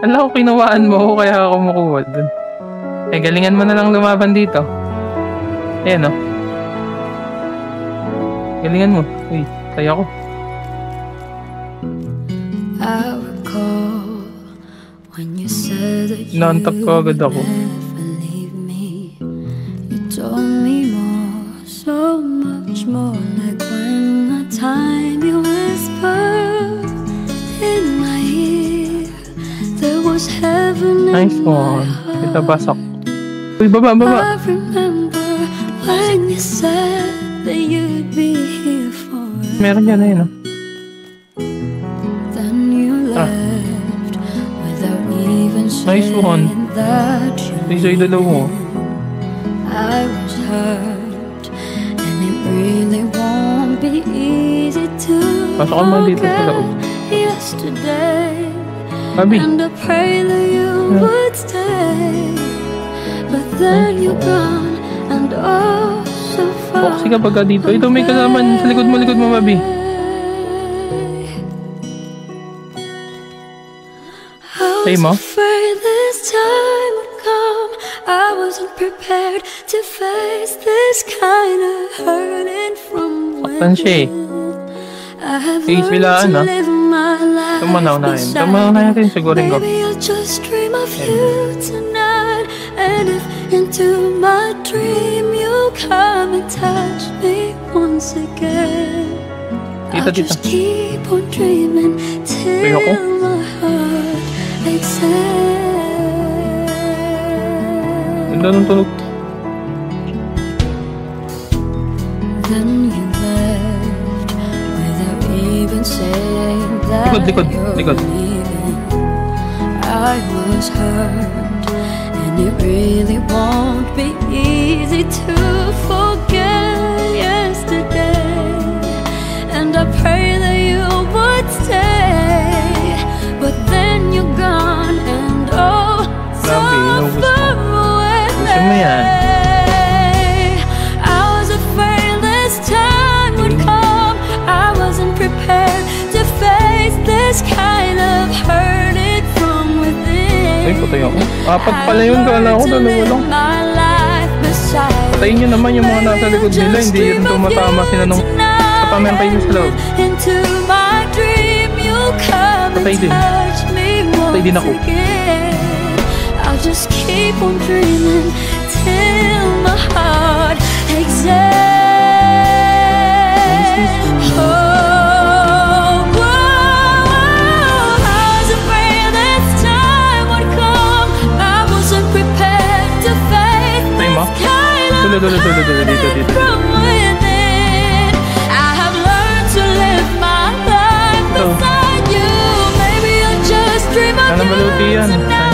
Kala ko kinawaan mo ako kaya ako kumukuha dun. Eh, galingan mo na lang lumaban dito. Ayan o. Galingan mo. Uy, kaya ko. Naantap ko agad ako. Nice one. Ito basak. Uy, baba, baba. Meron dyan na yun, Nice one. Isa yung dalaw mo. Pasok ka mo dito sa loob. Babi. Foxy ka pagka dito. Ito may kalaman sa likod mo, Babi. Say mo? I wasn't prepared to face this kind of hurting from within. Face bilaan na. Tumanaw na yun. Tumanaw na yun sigurin ko. Maybe I'll just dream of you tonight. And if into my dream you come and touch me once again, I'll just keep on dreaming till my heart exhales. Then you left without even saying that you're leaving. I was hurt, and it really won't be easy to forget yesterday. And I pray that you would stay, but then you're gone, and oh, so far away. I was afraid this time would come. I wasn't prepared to face this kind of hurting from within. Ay, patay ako. Apat pala yun, kala ko dalawa lang. Patayin nyo naman yung mga nasa likod nila. Hindi rin tumatama sila nung kapamantay nyo sa loob. Patay din. Patay din ako. I'll just keep on dreaming till my heart exhales. Oh, I was afraid this time would come. I wasn't prepared to face this kind of hurt from within. I have learned to live my life beside you. Maybe I'll just dream of you tonight.